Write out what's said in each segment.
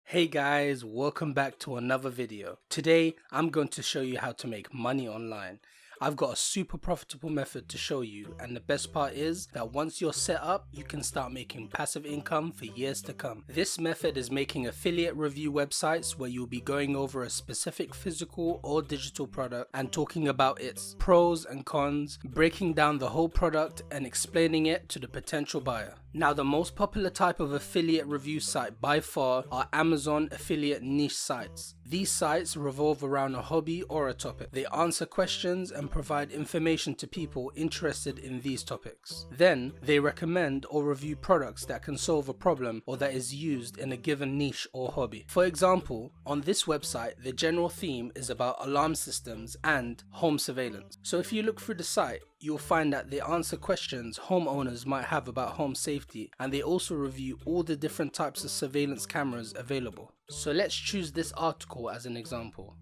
Hey guys, welcome back to another video. Today I'm going to show you how to make money online. I've got a super profitable method to show you, and the best part is that once you're set up, you can start making passive income for years to come. This method is making affiliate review websites where you'll be going over a specific physical or digital product and talking about its pros and cons, breaking down the whole product and explaining it to the potential buyer. Now, the most popular type of affiliate review site by far are Amazon affiliate niche sites. These sites revolve around a hobby or a topic. They answer questions and provide information to people interested in these topics. Then, they recommend or review products that can solve a problem or that is used in a given niche or hobby. For example, on this website, the general theme is about alarm systems and home surveillance. So if you look through the site, you'll find that they answer questions homeowners might have about home safety, and they also review all the different types of surveillance cameras available. So let's choose this article as an example.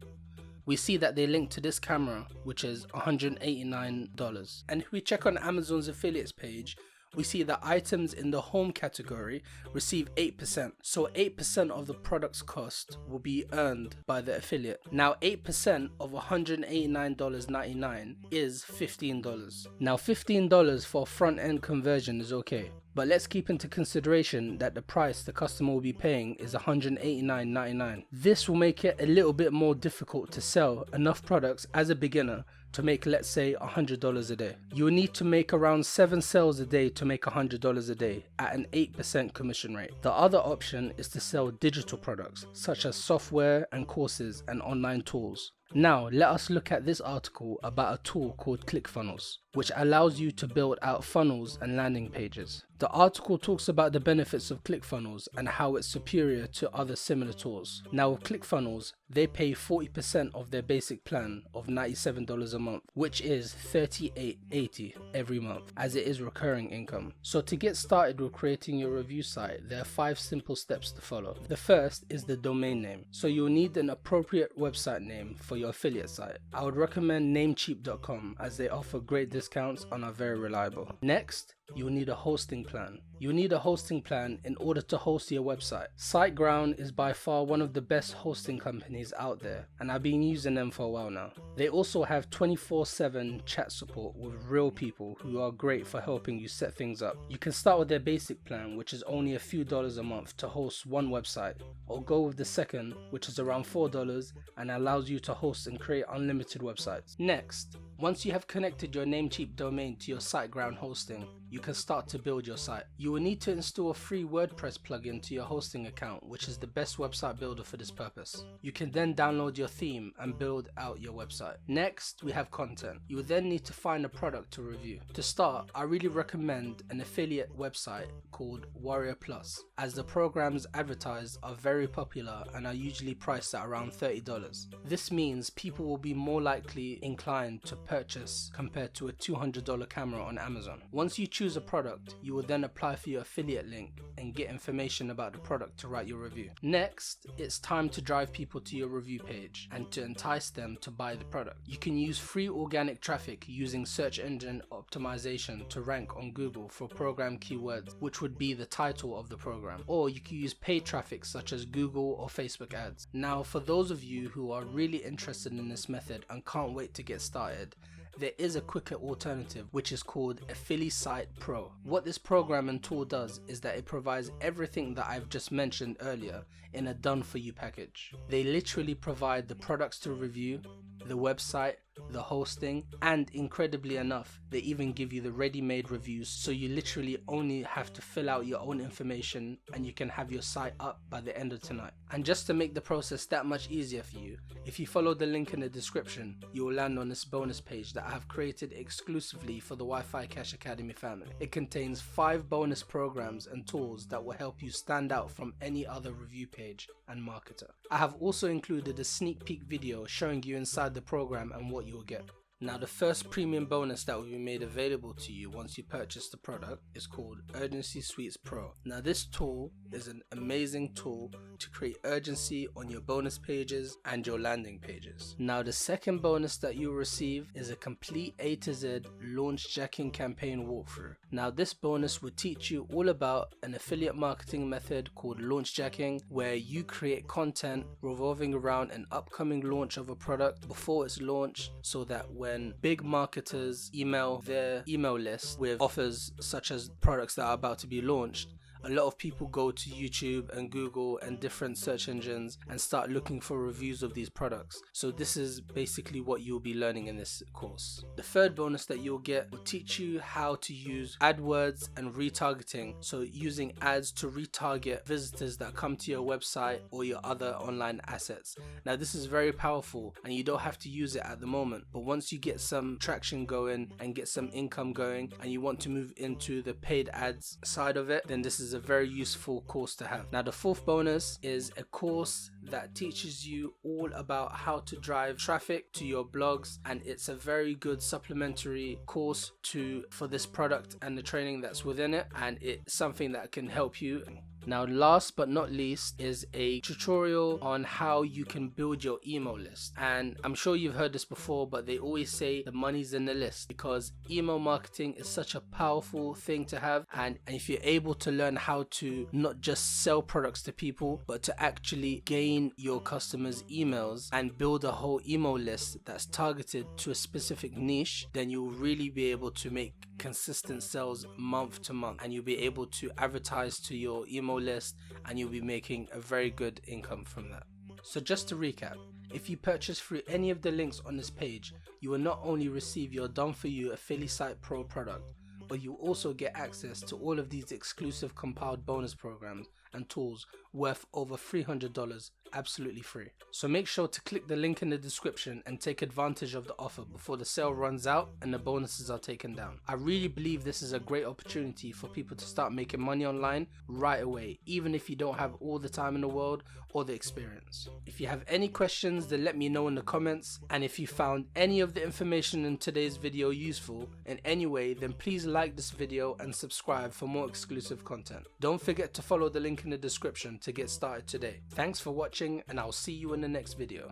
We see that they link to this camera, which is $189. And if we check on Amazon's affiliates page, we see that items in the home category receive 8%. So 8% of the product's cost will be earned by the affiliate. Now 8% of $189.99 is $15. Now $15 for front end conversion is okay. But let's keep into consideration that the price the customer will be paying is $189.99. This will make it a little bit more difficult to sell enough products as a beginner to make, let's say, $100 a day. You will need to make around 7 sales a day to make $100 a day at an 8% commission rate. The other option is to sell digital products such as software and courses and online tools. Now let us look at this article about a tool called ClickFunnels, which allows you to build out funnels and landing pages. The article talks about the benefits of ClickFunnels and how it's superior to other similar tools. Now with ClickFunnels, they pay 40% of their basic plan of $97 a month, which is $38.80 every month, as it is recurring income. So to get started with creating your review site, there are 5 simple steps to follow. The first is the domain name. So you'll need an appropriate website name for your affiliate site. I would recommend namecheap.com as they offer great discounts and are very reliable. Next, you'll need a hosting plan. You need a hosting plan in order to host your website. SiteGround is by far one of the best hosting companies out there, and I've been using them for a while now. They also have 24/7 chat support with real people who are great for helping you set things up. You can start with their basic plan, which is only a few dollars a month to host one website, or go with the second, which is around $4 and allows you to host and create unlimited websites. Next, once you have connected your Namecheap domain to your SiteGround hosting, you can start to build your site. You will need to install a free WordPress plugin to your hosting account, which is the best website builder for this purpose. You can then download your theme and build out your website. Next, we have content. You will then need to find a product to review. To start, I really recommend an affiliate website called Warrior Plus, as the programs advertised are very popular and are usually priced at around $30. This means people will be more likely inclined to purchase compared to a $200 camera on Amazon. Once you choose a product, you will then apply for your affiliate link and get information about the product to write your review. Next, it's time to drive people to your review page and to entice them to buy the product. You can use free organic traffic using search engine optimization to rank on Google for program keywords, which would be the title of the program, or you can use paid traffic such as Google or Facebook ads. Now, for those of you who are really interested in this method and can't wait to get started, there is a quicker alternative, which is called Affiliate Pro. What this program and tool does is that it provides everything that I've just mentioned earlier in a done for you package. They literally provide the products to review, the website, the hosting, and incredibly enough, they even give you the ready-made reviews, so you literally only have to fill out your own information and you can have your site up by the end of tonight. And just to make the process that much easier for you, if you follow the link in the description, you will land on this bonus page that I have created exclusively for the Wi-Fi Cash Academy family. It contains 5 bonus programs and tools that will help you stand out from any other review page and marketer. I have also included a sneak peek video showing you inside the program and what you will get. Now the first premium bonus that will be made available to you once you purchase the product is called Urgency Suites Pro. Now this tool is an amazing tool to create urgency on your bonus pages and your landing pages. Now the second bonus that you will receive is a complete A to Z launch jacking campaign walkthrough. Now this bonus will teach you all about an affiliate marketing method called launch jacking, where you create content revolving around an upcoming launch of a product before it's launched, so that when big marketers email their email list with offers such as products that are about to be launched, a lot of people go to YouTube and Google and different search engines and start looking for reviews of these products. So this is basically what you'll be learning in this course. The third bonus that you'll get will teach you how to use AdWords and retargeting. So using ads to retarget visitors that come to your website or your other online assets. Now this is very powerful and you don't have to use it at the moment. But once you get some traction going and get some income going and you want to move into the paid ads side of it, then this is a very useful course to have. Now the fourth bonus is a course that teaches you all about how to drive traffic to your blogs, and it's a very good supplementary course for this product and the training that's within it, and it's something that can help you. Now last but not least is a tutorial on how you can build your email list. And I'm sure you've heard this before, but they always say the money's in the list, because email marketing is such a powerful thing to have. And if you're able to learn how to not just sell products to people, but to actually gain your customers' emails and build a whole email list that's targeted to a specific niche, then you'll really be able to make consistent sales month to month, and you'll be able to advertise to your email list and you'll be making a very good income from that. So just to recap, if you purchase through any of the links on this page, you will not only receive your done for you Affiliate Pro product, but you also get access to all of these exclusive compiled bonus programs and tools worth over $300 absolutely free. So make sure to click the link in the description and take advantage of the offer before the sale runs out and the bonuses are taken down. I really believe this is a great opportunity for people to start making money online right away, even if you don't have all the time in the world or the experience. If you have any questions, then let me know in the comments, and if you found any of the information in today's video useful in any way, then please like this video and subscribe for more exclusive content. Don't forget to follow the link in the description to get started today. Thanks for watching, and I'll see you in the next video.